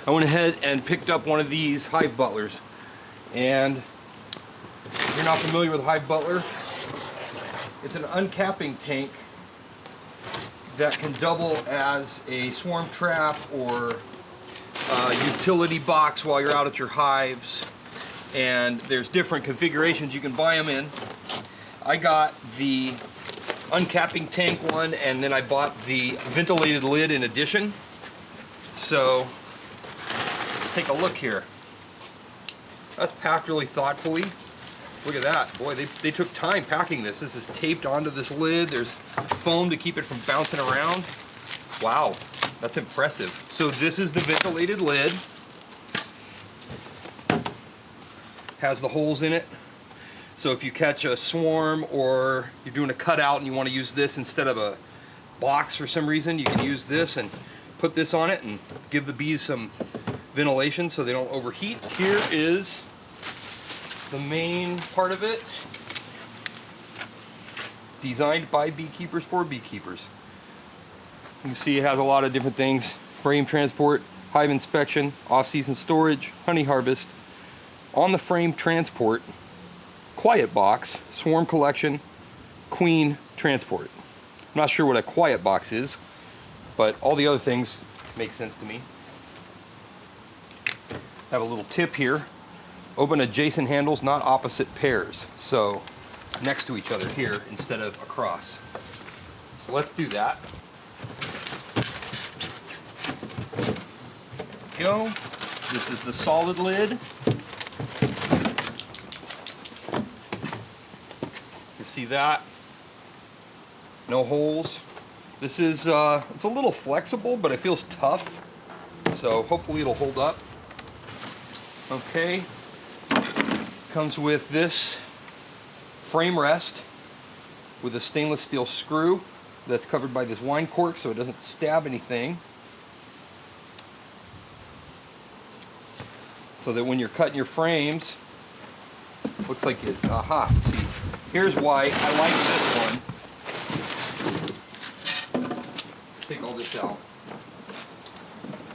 I went ahead and picked up one of these Hive Butlers. And if you're not familiar with Hive Butler, it's an uncapping tank that can double as a swarm trap or a utility box while you're out at your hives. And there's different configurations you can buy them in. I got the uncapping tank one, and then I bought the ventilated lid in addition. So let's take a look here. That's packed really thoughtfully. Look at that. Boy, they took time packing this. This is taped onto this lid. There's foam to keep it from bouncing around. Wow, that's impressive. So this is the ventilated lid. Has the holes in it. So if you catch a swarm or you're doing a cutout and you want to use this instead of a box for some reason, you can use this and put this on it and give the bees some ventilation so they don't overheat. Here is the main part of it, designed by beekeepers for beekeepers. You can see it has a lot of different things: frame transport, hive inspection, off-season storage, honey harvest, on the frame transport, quiet box, swarm collection, queen transport. I'm not sure what a quiet box is, but all the other things make sense to me. Have a little tip here. Open adjacent handles, not opposite pairs. So next to each other here instead of across. So let's do that. Go. This is the solid lid. You see that? No holes. This is it's a little flexible, but it feels tough. So hopefully it'll hold up. Okay. Comes with this frame rest with a stainless steel screw that's covered by this wine cork so it doesn't stab anything. So that when you're cutting your frames, looks like it, aha, see, here's why I like this one. Let's take all this out.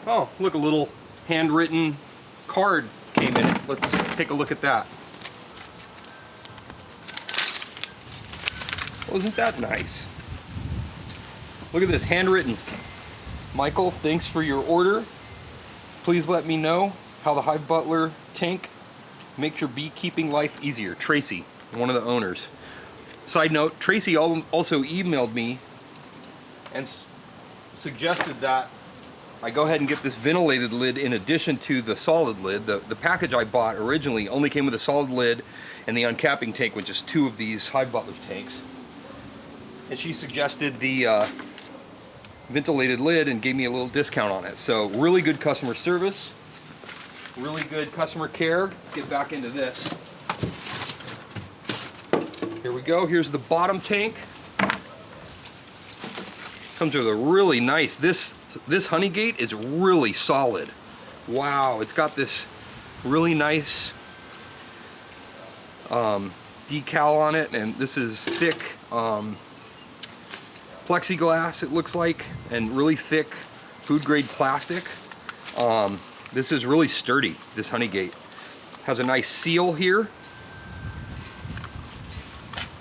Oh, look, a little handwritten card came in it. Let's take a look at that. Well, isn't that nice? Look at this, handwritten. Michael, thanks for your order. Please let me know how the Hive Butler tank makes your beekeeping life easier. Tracy, one of the owners. Side note, Tracy also emailed me and suggested that I go ahead and get this ventilated lid in addition to the solid lid. The package I bought originally only came with a solid lid and the uncapping tank, which is 2 of these Hive Butler tanks. And she suggested the ventilated lid and gave me a little discount on it. So really good customer service, really good customer care. Let's get back into this. Here we go. Here's the bottom tank. Comes with a really nice, this honey gate is really solid. Wow, it's got this really nice decal on it, and this is thick plexiglass, it looks like, and really thick food grade plastic. This is really sturdy, this honey gate. Has a nice seal here.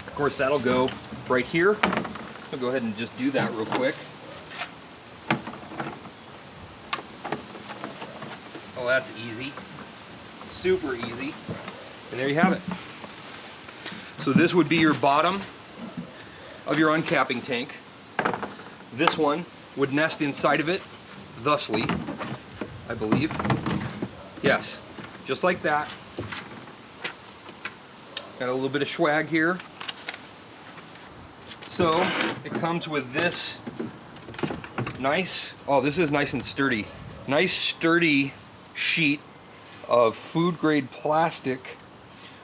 Of course, that'll go right here. I'll go ahead and just do that real quick. Oh, that's easy. Super easy. And there you have it. So this would be your bottom of your uncapping tank. This one would nest inside of it, thusly, I believe. Yes, just like that. Got a little bit of swag here. So it comes with this nice, oh, this is nice and sturdy. Nice sturdy sheet of food grade plastic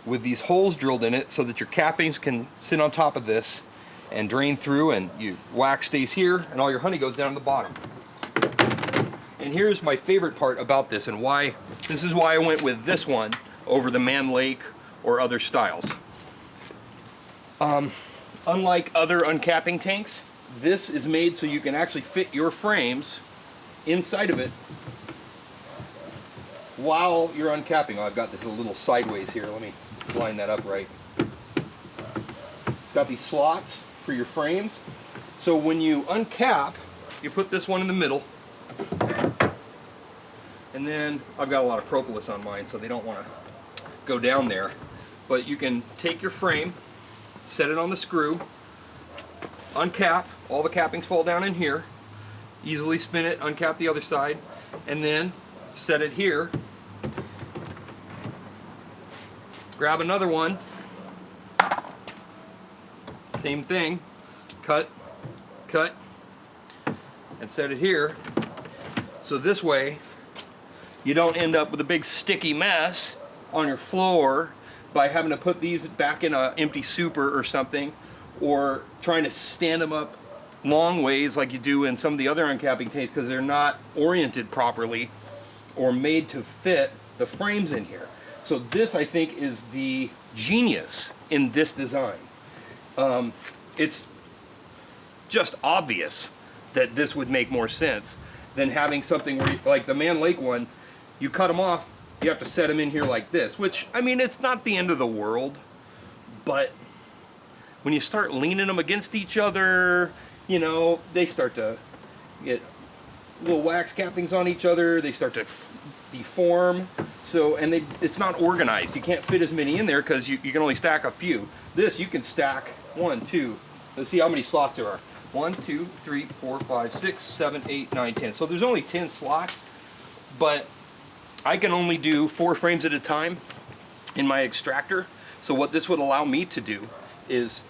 with these holes drilled in it so that your cappings can sit on top of this and drain through, and your wax stays here and all your honey goes down to the bottom. And here's my favorite part about this, and why this is why I went with this one over the Man Lake or other styles. Unlike other uncapping tanks, this is made so you can actually fit your frames inside of it while you're uncapping. Oh, I've got this a little sideways here. Let me line that up right. It's got these slots for your frames. So when you uncap, you put this one in the middle. And then I've got a lot of propolis on mine, so they don't want to go down there. But you can take your frame, set it on the screw, uncap, all the cappings fall down in here, easily spin it, uncap the other side, and then set it here. Grab another one, same thing, cut, and set it here. So this way, you don't end up with a big sticky mess on your floor by having to put these back in an empty super or something, or trying to stand them up long ways like you do in some of the other uncapping tanks, because they're not oriented properly or made to fit the frames in here. So this, I think, is the genius in this design. It's just obvious that this would make more sense than having something where, like the Man Lake one, you cut them off, you have to set them in here like this, which, I mean, it's not the end of the world, but when you start leaning them against each other, you know, they start to get little wax cappings on each other, they start to deform, so, and it's not organized. You can't fit as many in there because you can only stack a few. This, you can stack 1, 2, let's see how many slots there are. 1, 2, 3, 4, 5, 6, 7, 8, 9, 10. So there's only 10 slots, but I can only do 4 frames at a time in my extractor. So what this would allow me to do is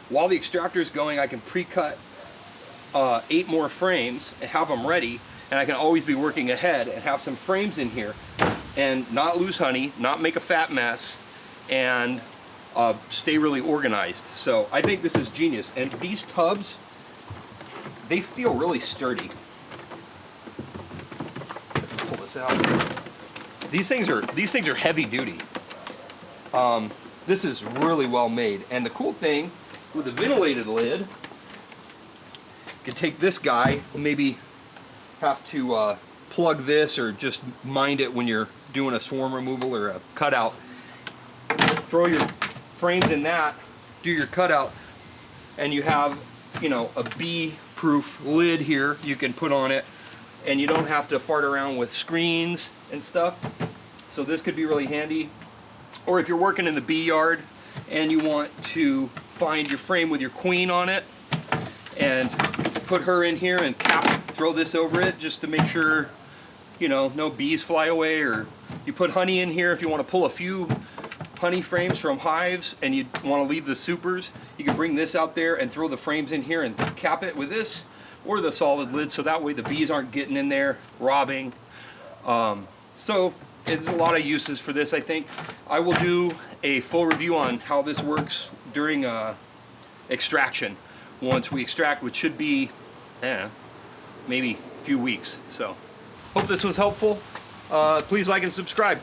while the extractor is going, I can pre-cut 8 more frames and have them ready, and I can always be working ahead and have some frames in here and not lose honey, not make a fat mess, and stay really organized. So I think this is genius. And these tubs, they feel really sturdy. Pull this out. These things are heavy duty. This is really well made. And the cool thing with the ventilated lid, you can take this guy, maybe have to plug this or just mind it when you're doing a swarm removal or a cutout. Throw your frames in that, do your cutout, and you have, you know, a bee-proof lid here you can put on it, and you don't have to fart around with screens and stuff. So this could be really handy. Or if you're working in the bee yard and you want to find your frame with your queen on it and put her in here and throw this over it just to make sure, you know, no bees fly away. Or you put honey in here if you want to pull a few honey frames from hives and you want to leave the supers, you can bring this out there and throw the frames in here and cap it with this or the solid lid, so that way the bees aren't getting in there robbing. So there's a lot of uses for this. I think I will do a full review on how this works during extraction once we extract, which should be maybe a few weeks. So hope this was helpful. Please like and subscribe.